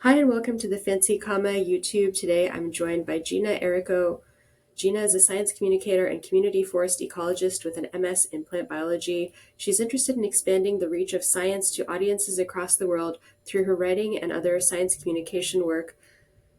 Hi, and welcome to the Fancy Comma YouTube. Today I'm joined by Gina Errico. Gina is a science communicator and community forest ecologist with an MS in plant biology. She's interested in expanding the reach of science to audiences across the world through her writing and other science communication work.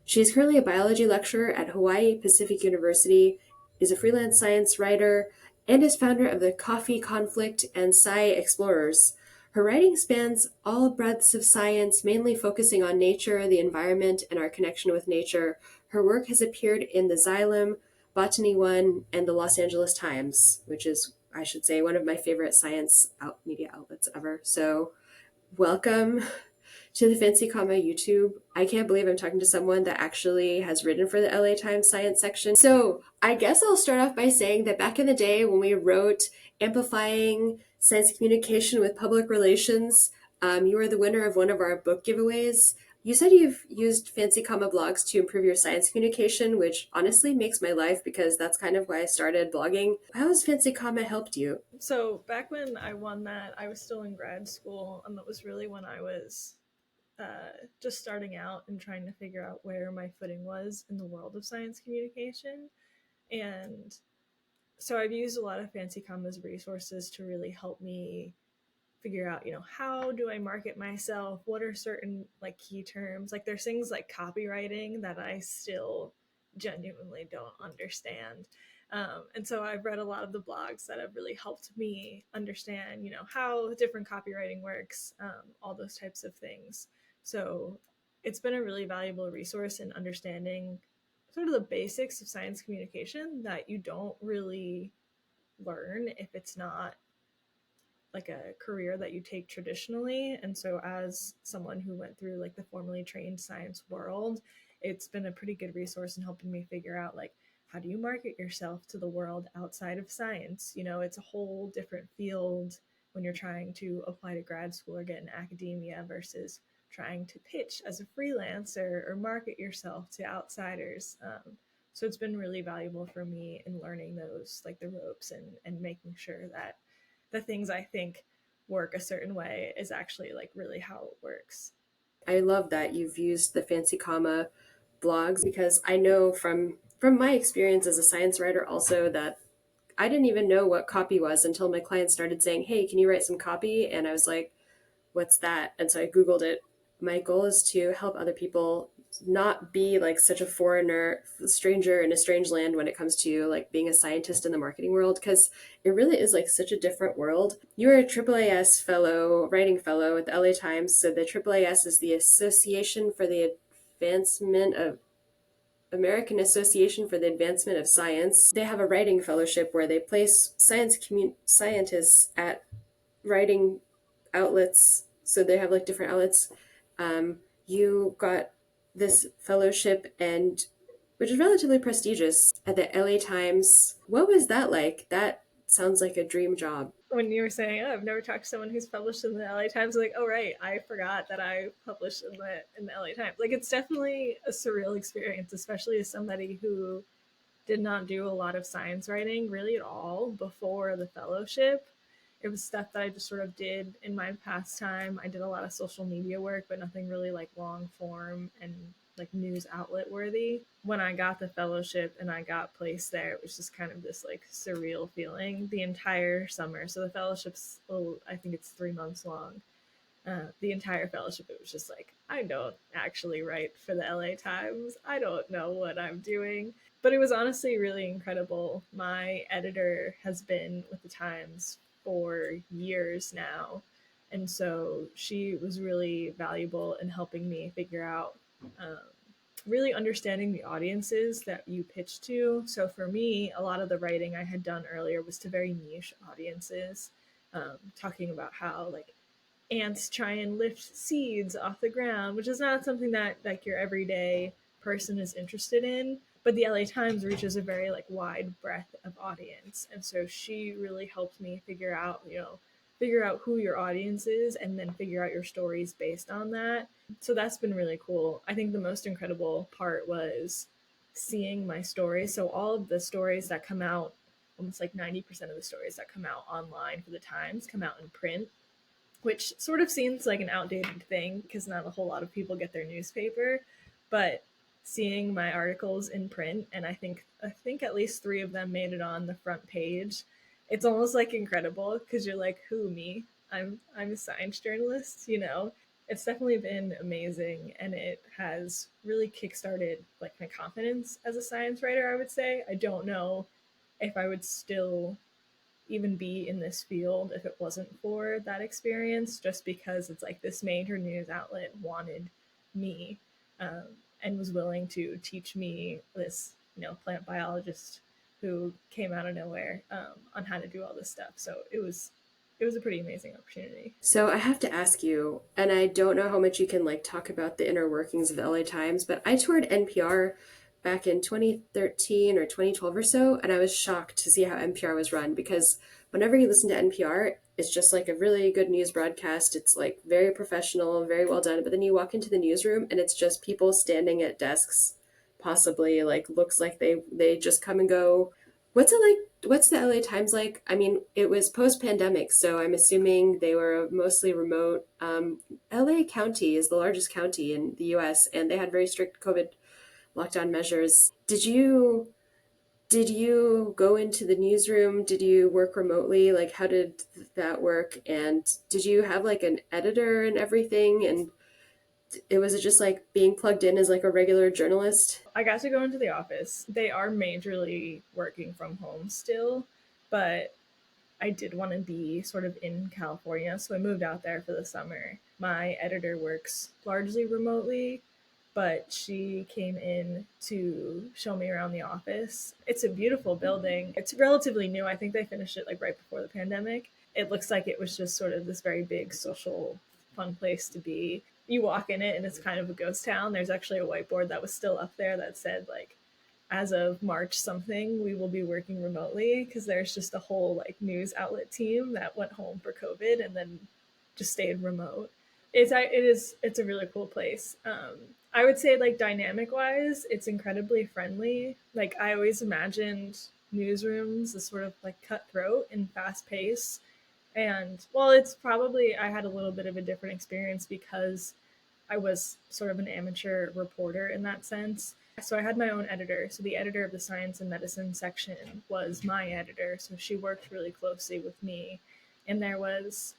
She is currently a biology lecturer at Hawaii Pacific University, is a freelance science writer, and is founder of the Coffee Conflict and Sci Explorers. Her writing spans all breadths of science, mainly focusing on nature, the environment, and our connection with nature. Her work has appeared in the Xylem, Botany One, and the Los Angeles Times, which is, I should say, one of my favorite science media outlets ever. So, welcome to the Fancy Comma YouTube. I can't believe I'm talking to someone that actually has written for the LA Times science section. So I guess I'll start off by saying that back in the day when we wrote Amplifying Science Communication with Public Relations, you were the winner of one of our book giveaways. You said you've used Fancy Comma blogs to improve your science communication, which honestly makes my life because that's kind of why I started blogging. How has Fancy Comma helped you? So back when I won that, I was still in grad school, and that was really when I was just starting out and trying to figure out where my footing was in the world of science communication. And so I've used a lot of Fancy Commas resources to really help me figure out, how do I market myself? What are certain like key terms? Like there's things like copywriting that I still genuinely don't understand. And so I've read a lot of the blogs that have really helped me understand, how different copywriting works, all those types of things. So it's been a really valuable resource in understanding sort of the basics of science communication that you don't really learn if it's not like a career that you take traditionally. And so as someone who went through like the formally trained science world, it's been a pretty good resource in helping me figure out like how do you market yourself to the world outside of science. It's a whole different field when you're trying to apply to grad school or get in academia versus trying to pitch as a freelancer or market yourself to outsiders. So it's been really valuable for me in learning those like the ropes and making sure that the things I think work a certain way is actually like really how it works. I love that you've used the Fancy Comma blogs because I know from my experience as a science writer also that I didn't even know what copy was until my clients started saying, "Hey, can you write some copy?" And I was like, "What's that?" And so I googled it. My goal is to help other people not be like such a foreigner, stranger in a strange land when it comes to like being a scientist in the marketing world, because it really is like such a different world. You're a AAAS fellow, writing fellow at the LA Times. So the AAAS is the Association for the Advancement of American Association for the Advancement of Science. They have a writing fellowship where they place scientists at writing outlets. So they have like different outlets. You got this fellowship, and which is relatively prestigious at the LA Times. What was that like? That sounds like a dream job. When you were saying, "Oh, I've never talked to someone who's published in the LA Times," like, "Oh, right, I forgot that I published in the LA Times." Like, it's definitely a surreal experience, especially as somebody who did not do a lot of science writing really at all before the fellowship. It was stuff that I just sort of did in my pastime. I did a lot of social media work, but nothing really like long form and like news outlet worthy. When I got the fellowship and I got placed there, it was just kind of this like surreal feeling the entire summer. So the fellowship's, I think it's 3 months long. The entire fellowship, it was just like, I don't actually write for the LA Times. I don't know what I'm doing. But it was honestly really incredible. My editor has been with the Times for years now. And so she was really valuable in helping me figure out um, really understanding the audiences that you pitch to. So for me, a lot of the writing I had done earlier was to very niche audiences, talking about how like ants try and lift seeds off the ground, which is not something that like your everyday person is interested in. But the LA Times reaches a very like wide breadth of audience, and so she really helped me figure out who your audience is, and then figure out your stories based on that. So that's been really cool. I think the most incredible part was seeing my stories. So all of the stories that come out, almost like 90% of the stories that come out online for the Times come out in print, which sort of seems like an outdated thing because not a whole lot of people get their newspaper. But seeing my articles in print, and I think at least 3 of them made it on the front page. It's almost like incredible because you're like, who, me? I'm a science journalist, you know. It's definitely been amazing, and it has really kickstarted like my confidence as a science writer. I would say I don't know if I would still even be in this field if it wasn't for that experience, just because it's like this major news outlet wanted me, um, and was willing to teach me, this, plant biologist who came out of nowhere, on how to do all this stuff. So it was a pretty amazing opportunity. So I have to ask you, and I don't know how much you can like talk about the inner workings of the LA Times, but I toured NPR back in 2013 or 2012 or so, and I was shocked to see how NPR was run because whenever you listen to NPR, it's just like a really good news broadcast. It's like very professional, very well done, but then you walk into the newsroom and it's just people standing at desks, possibly like looks like they just come and go. What's it like? What's the LA Times like? I mean, it was post pandemic, so I'm assuming they were mostly remote. LA County is the largest county in the US, and they had very strict COVID lockdown measures. Did you go into the newsroom? Did you work remotely? Like, how did that work? And did you have like an editor and everything? And it was it just like being plugged in as like a regular journalist? I got to go into the office. They are majorly working from home still, but I did want to be sort of in California, so I moved out there for the summer. My editor works largely remotely, but she came in to show me around the office. It's a beautiful building. It's relatively new. I think they finished it like right before the pandemic. It looks like it was just sort of this very big social fun place to be. You walk in it and it's kind of a ghost town. There's actually a whiteboard that was still up there that said like, as of March something, we will be working remotely because there's just a whole like news outlet team that went home for COVID and then just stayed remote. It's a really cool place. I would say like dynamic wise, it's incredibly friendly. Like I always imagined newsrooms as sort of like cutthroat and fast paced. And well, it's probably I had a little bit of a different experience because I was sort of an amateur reporter in that sense. So I had my own editor. So the editor of the science and medicine section was my editor. So she worked really closely with me. And there was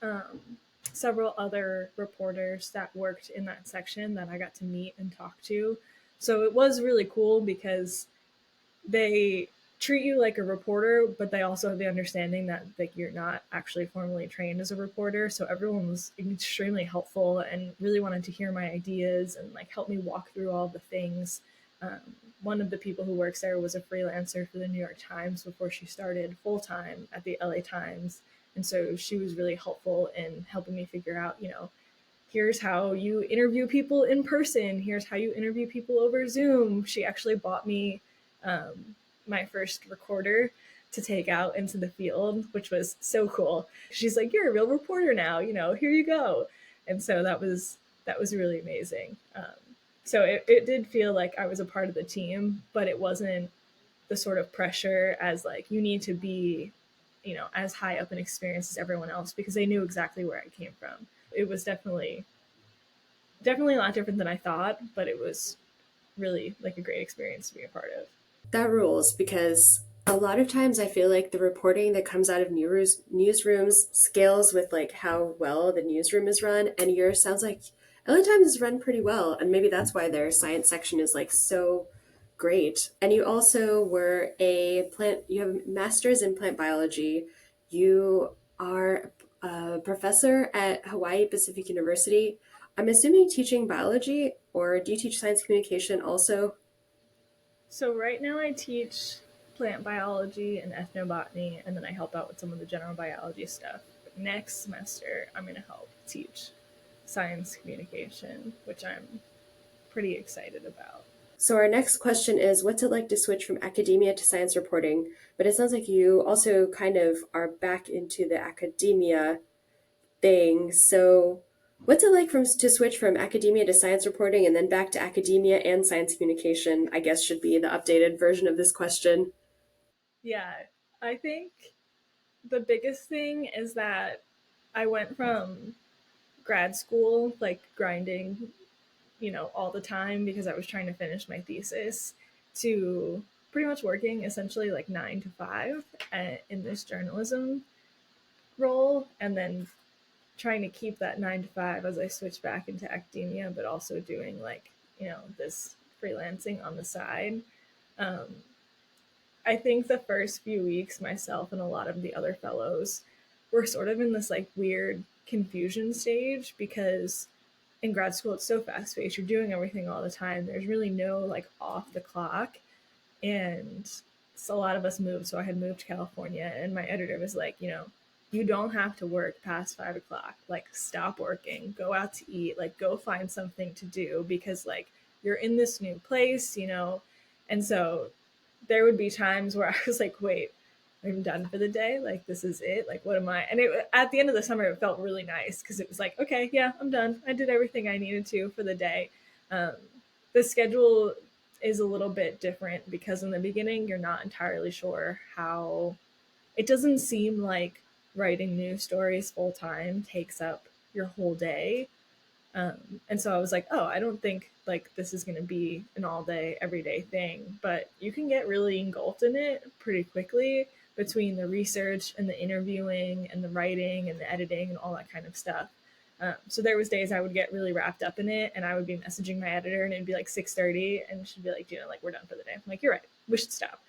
several other reporters that worked in that section that I got to meet and talk to. So it was really cool because they treat you like a reporter, but they also have the understanding that like you're not actually formally trained as a reporter. So everyone was extremely helpful and really wanted to hear my ideas and like help me walk through all the things. Um, One of the people who works there was a freelancer for the New York Times before she started full time at the LA Times. And so she was really helpful in helping me figure out, here's how you interview people in person. Here's how you interview people over Zoom. She actually bought me my first recorder to take out into the field, which was so cool. She's like, "You're a real reporter now. Here you go." And so that was really amazing. So it did feel like I was a part of the team, but it wasn't the sort of pressure as like you need to be, as high up in experience as everyone else because they knew exactly where I came from. It was definitely a lot different than I thought, but it was really like a great experience to be a part of. That rules because a lot of times I feel like the reporting that comes out of newsrooms scales with like how well the newsroom is run, and yours sounds like LA Times is run pretty well, and maybe that's why their science section is like so great. And you also were you have a master's in plant biology. You are a professor at Hawaii Pacific University. I'm assuming teaching biology, or do you teach science communication also? So right now I teach plant biology and ethnobotany, and then I help out with some of the general biology stuff. But next semester, I'm going to help teach science communication, which I'm pretty excited about. So our next question is, what's it like to switch from academia to science reporting? But it sounds like you also kind of are back into the academia thing. So what's it like to switch from academia to science reporting and then back to academia and science communication? I guess should be the updated version of this question. Yeah, I think the biggest thing is that I went from grad school, like grinding, all the time because I was trying to finish my thesis, to pretty much working essentially like 9 to 5 in this journalism role, and then trying to keep that 9 to 5 as I switch back into academia, but also doing like, this freelancing on the side. Um, I think the first few weeks, myself and a lot of the other fellows were sort of in this like weird confusion stage because in grad school it's so fast paced. You're doing everything all the time. There's really no like off the clock. And so a lot of us moved. So I had moved to California, and my editor was like, you don't have to work past 5 o'clock. Like, stop working, go out to eat, like, go find something to do because, like, you're in this new place. And so there would be times where I was like, wait, I'm done for the day. Like, this is it. Like, what am I? And at the end of the summer, it felt really nice because it was like, okay, yeah, I'm done. I did everything I needed to for the day. Um, the schedule is a little bit different because in the beginning, you're not entirely sure how. It doesn't seem like writing news stories full time takes up your whole day. And so I was like, oh, I don't think like this is going to be an all day, everyday thing, but you can get really engulfed in it pretty quickly between the research and the interviewing and the writing and the editing and all that kind of stuff. So there was days I would get really wrapped up in it, and I would be messaging my editor, and it'd be like 6:30, and she'd be like, like, we're done for the day. I'm like, you're right, we should stop.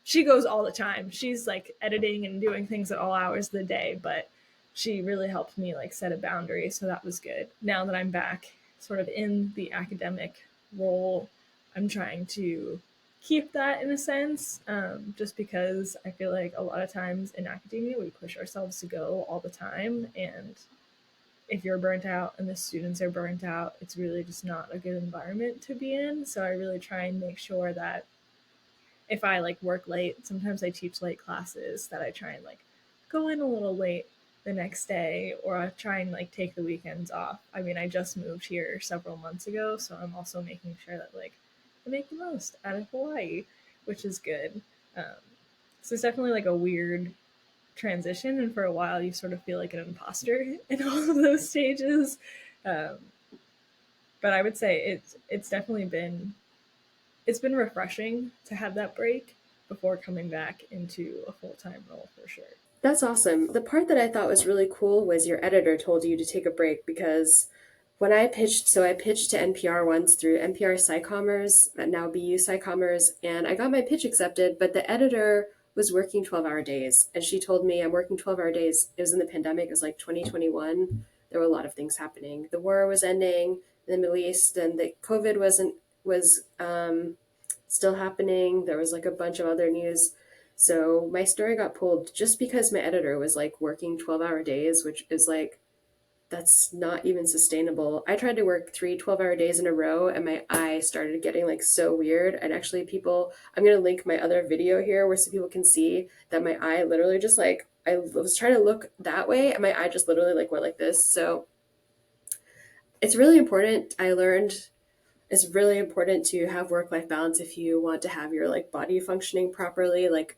She goes all the time. She's like editing and doing things at all hours of the day, but she really helped me like set a boundary, so that was good. Now that I'm back sort of in the academic role, I'm trying to keep that in a sense, just because I feel like a lot of times in academia we push ourselves to go all the time, and if you're burnt out and the students are burnt out, it's really just not a good environment to be in. So I really try and make sure that if I like work late, sometimes I teach late classes, that I try and like go in a little late the next day, or I try and like take the weekends off. I mean, I just moved here several months ago, so I'm also making sure that like I make the most out of Hawaii, which is good. Um, so it's definitely like a weird transition, and for a while you sort of feel like an imposter in all of those stages. Um, but I would say it's definitely been refreshing to have that break before coming back into a full-time role for sure. That's awesome. The part that I thought was really cool was your editor told you to take a break because when I pitched, so I pitched to NPR once through NPR SciCommers, now BU SciCommers, and I got my pitch accepted, but the editor was working 12-hour days. And she told me I'm working 12-hour days. It was in the pandemic, it was like 2021. There were a lot of things happening. The war was ending in the Middle East, and the COVID was still happening. There was like a bunch of other news. So my story got pulled just because my editor was like working 12-hour days, which is like, that's not even sustainable. I tried to work 3 12-hour days in a row, and my eye started getting like so weird. And actually, I'm going to link my other video here where so people can see that my eye literally just like, I was trying to look that way and my eye just literally like went like this. So it's really important. I learned it's really important to have work-life balance if you want to have your like body functioning properly. Like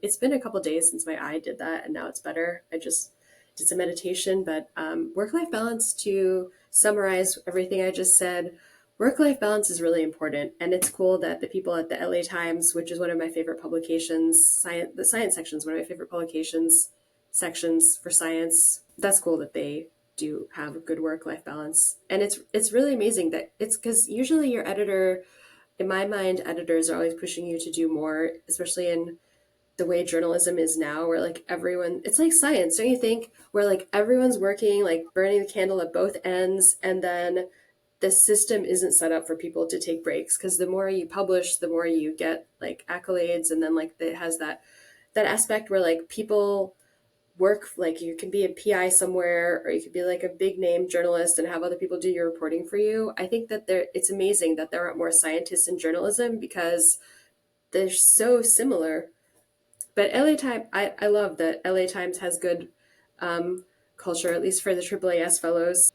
it's been a couple days since my eye did that, and now it's better. I just did some meditation, but work-life balance, to summarize everything I just said, work-life balance is really important. And it's cool that the people at the LA Times, which is one of my favorite publications, the science section is one of my favorite publications sections for science. That's cool that they do have a good work-life balance. And it's really amazing that it's because usually your editor, in my mind, editors are always pushing you to do more, especially in the way journalism is now, where like everyone, it's like science, don't you think? Where like everyone's working, like burning the candle at both ends, and then the system isn't set up for people to take breaks, because the more you publish, the more you get like accolades, and then like it has that aspect where like people work, like you can be a PI somewhere, or you could be like a big name journalist and have other people do your reporting for you. I think that it's amazing that there aren't more scientists in journalism because they're so similar. But LA Times, I love that LA Times has good culture, at least for the AAAS fellows.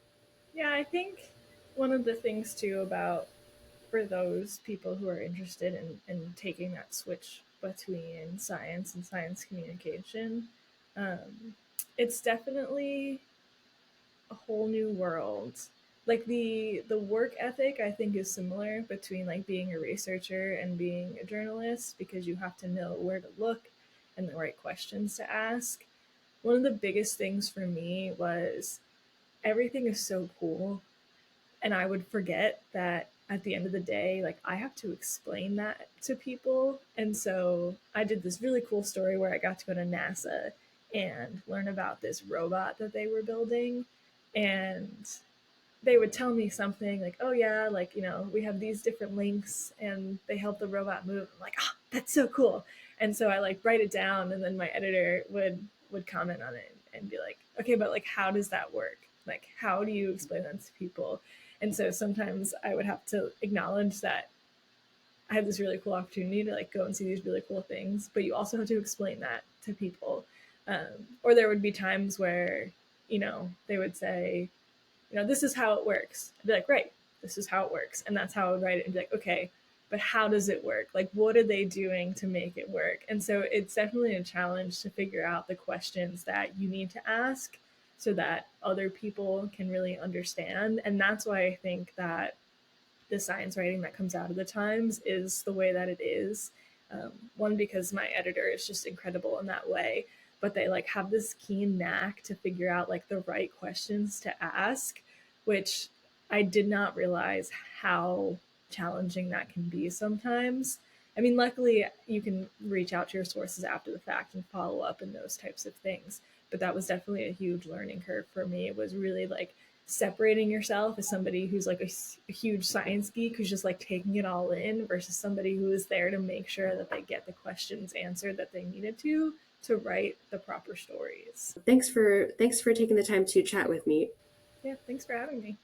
Yeah, I think one of the things too about for those people who are interested in taking that switch between science and science communication, um, it's definitely a whole new world. Like the work ethic I think is similar between like being a researcher and being a journalist, because you have to know where to look and the right questions to ask. One of the biggest things for me was everything is so cool, and I would forget that at the end of the day, like I have to explain that to people. And so I did this really cool story where I got to go to NASA and learn about this robot that they were building. And they would tell me something like, oh yeah, like, you know, we have these different links and they help the robot move. I'm like, oh, that's so cool. And so I like write it down, and then my editor would comment on it and be like, okay, but like how does that work? Like how do you explain that to people? And so sometimes I would have to acknowledge that I had this really cool opportunity to like go and see these really cool things, but you also have to explain that to people. Or there would be times where, you know, they would say, you know, this is how it works. I'd be like, right, this is how it works. And that's how I would write it and be like, okay, but how does it work? Like, what are they doing to make it work? And so it's definitely a challenge to figure out the questions that you need to ask so that other people can really understand. And that's why I think that the science writing that comes out of the Times is the way that it is. One, because my editor is just incredible in that way, but they like have this keen knack to figure out like the right questions to ask, which I did not realize how challenging that can be sometimes. I mean, luckily you can reach out to your sources after the fact and follow up and those types of things. But that was definitely a huge learning curve for me. It was really like separating yourself as somebody who's like a huge science geek who's just like taking it all in versus somebody who is there to make sure that they get the questions answered that they needed to write the proper stories. Thanks for taking the time to chat with me. Yeah, thanks for having me.